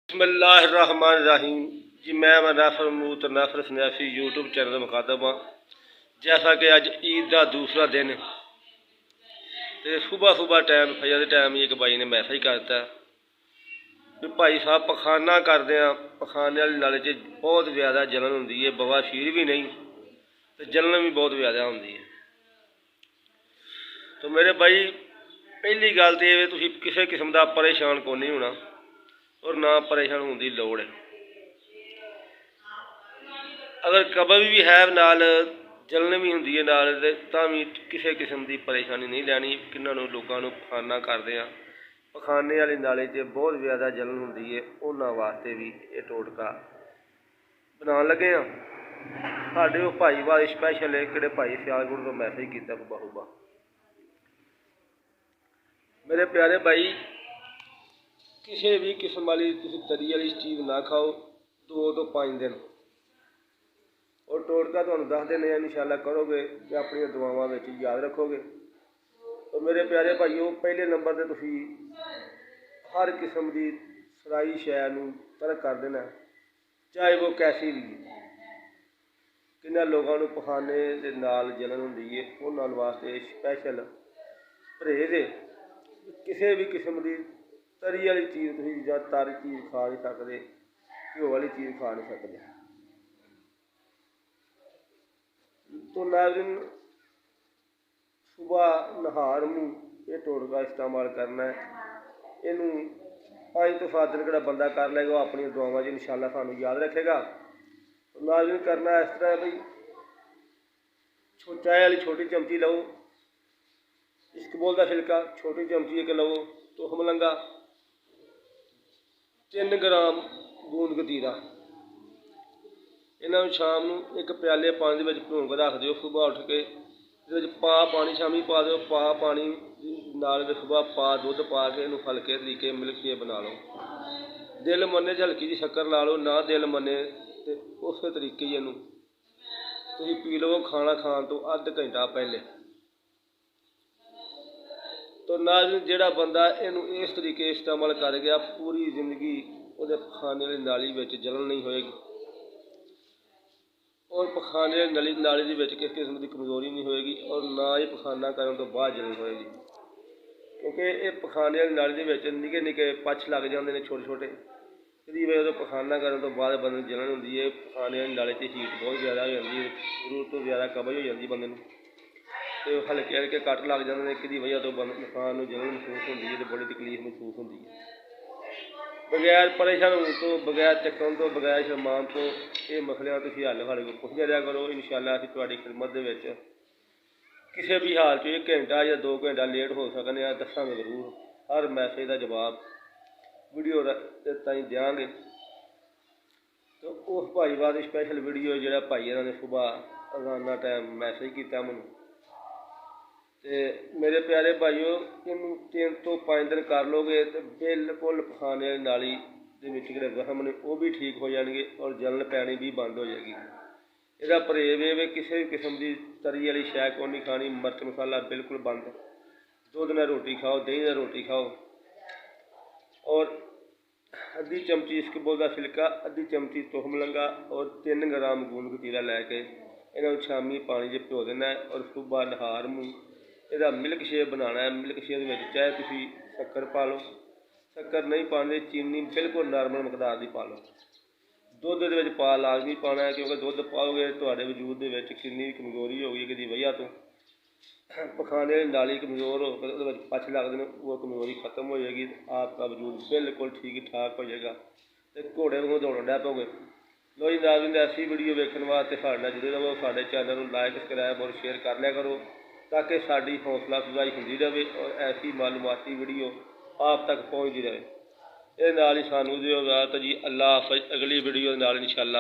बिस्मिल्लाहिर्रहमानिर्रहीम जी। मैं नाफर मूत नाफर सन्यासी यूट्यूब चैनल मुखातब हाँ। जैसा कि अज ईद का दूसरा दिन तो सुबह सुबह टाइम फजर के टाइम ही एक भाई ने मैसेज करता भी भाई साहब पखाना करते हैं, पखाने वाले नाले च बहुत ज़्यादा जलन होंगी है, बवासीर भी नहीं तो जलन भी बहुत ज़्यादा होंगी है। तो मेरे भाई पहली गल तो ये तुम किसी किस्म का परेशान को नहीं होना और ना परेशान होने की लोड़ है। अगर कब्ज भी है नाल जलन भी होंगी है नाल तो भी किसी किस्म की परेशानी नहीं लैनी। किन्होंने लोगों को पखाना करते हैं, पखाने वाले नाले च बहुत ज़्यादा जलन होंगी है, उन्होंने वास्ते भी ये टोटका बना लगे हाँ। साढ़े वो भाई वाले स्पैशल है कि भाई सियालकोट को मैसेज किया बाहूबा। मेरे प्यारे भाई किसी भी किस्म वाली तरी वाली चीज़ ना खाओ 2 तो 5 दिन, और टोटका तो 10 दिन इंशाअल्लाह करोगे तो अपनी दुआवां में याद रखोगे। तो मेरे प्यारे भाईओ पहले नंबर पर तुसी हर किस्म की सराई शै नूं तर्क कर देना, चाहे वो कैसी भी। किन्ना लोगों को पखाने के नाल जलन होंदी है, उन्होंने वास्ते स्पैशल परहेज है। किसी भी किस्म की तरी वाली चीज़ तुसीं जां तारी चीज़ खा नहीं सकते, घ्यो वाली चीज़ खा नहीं सकते। तो नाज़रीन सुबह नहार मुँह ये टोटका इस्तेमाल करना है। इनू 5 तो 7 दिन बंदा कर लेगा, वो अपनी दुआवां च इंशाअल्लाह सानू याद रखेगा। तो नाज़रीन करना इस तरह भाई चाय वाली छोटी चमची लो, इसकबोल का छिलका छोटी चमची एक लो, तुख मलंगा 3 ग्राम गूंद कतीरा, इन्हों शाम को एक प्याले पानी में भिगो के रख दो। सुबह उठ के पा पानी, शामी पा दो पा पानी नाल सुबह पा दुध पा के इनू हल्के तरीके मिल्क शेक बना लो। दिल मने हल्की जी शक्कर ला लो, ना दिल मने तो उस तरीके इनू तुम पी लो खाना खान तो अध घंटा पहले। तो नाज़रीन जिहड़ा बंदा इनू इस तरीके इस्तेमाल कर गया पूरी जिंदगी वो पखाने वाली नाली में जलन नहीं होएगी, और पखाने वाली नाली किसी किस्म की कमजोरी नहीं होएगी, और ना ही पखाना करने तो बाद जलन होएगी। क्योंकि ये पखाने वाली नाली निके निके पछ लग जाते हैं छोटे छोटे, इसकी वजह तो पखाना करने तो बाद बंदे को जलन होंगी है। पखाने वाली नाली से हीट बहुत ज़्यादा हो जाती है, जरूरत तो ज़्यादा कब्ज हो जाती है बंदे को, तो हल्के हल्के कट लग जाते हैं, कि वजह तो इंसान को जलन महसूस होती है, तो बड़ी तकलीफ महसूस होती है। बगैर परेशान होने तो, बगैर चक्कर तो, बगैर शर्मान तो ये मसलियां तुसीं हल साढ़े को पुछदे रहा करो। इंशाअल्लाह असीं तुहाडी खिदमत दे विच किसी भी हाल च 1 घंटा या 2 घंटा लेट हो सकने हैं, दसांगे जरूर। हर मैसेज का जवाब वीडियो ताईं देंगे। तो उस भाई वास्ते स्पैशल वीडियो जिहड़ा भाई इन्होंने सुबह रोजाना टाइम मैसेज किया मैनूं। तो मेरे प्यारे भाईओ इनू 3 तो 5 दिन कर लोगे तो बिल्कुल पखाने वाली नाली के जख्म ने वो भी ठीक हो जाएंगे, और जलन पैनी भी बंद हो जाएगी। इसका परहेज है किसी भी किस्म की तरी वाली शै को नहीं खानी, मिर्च मसाला बिल्कुल बंद, दुध नाल रोटी खाओ, दही नाल रोटी खाओ, और अद्धी चमची इसकबोल का छिलका, अद्धी चमची तुख मलंगा और 3 ग्राम गूंद कतीरा लैके इन्हों शामी पानी च भिगो देना है, और सुबह नहार मुँह इसका मिल्क शेक बनाना है। मिल्क शेक में चाहे तुम शक्कर पा लो, शक्कर नहीं पाने चीनी बिल्कुल नॉर्मल मकदार की पा लो, दुध के पा लाजमी पाना है, क्योंकि दुध पाओगे तो वजूद के कितनी कमजोरी होगी कि वजह तो पखाने वाली नाली कमजोर हो पछ लगते हैं, वो कमजोरी खत्म हो जाएगी, आपका वजूद बिल्कुल ठीक ठाक हो जाएगा, तो घोड़े वांगू दौड़न लग पोगे। लो जी नाज़रीन ऐसी वीडियो देखने वास्ते साडे नाल जुड़े रहो, साडे चैनल को लाइक सबसक्राइब और शेयर कर लिया करो, ताकि साड़ी हौसला अफजाई होती रहे और ऐसी मालूमाती वीडियो आप तक पहुँचती रहे। ये नाल ही सानू दिओ इजाज़त जी। अल्लाह हाफ़िज़। अगली वीडियो नाल इंशाअल्लाह।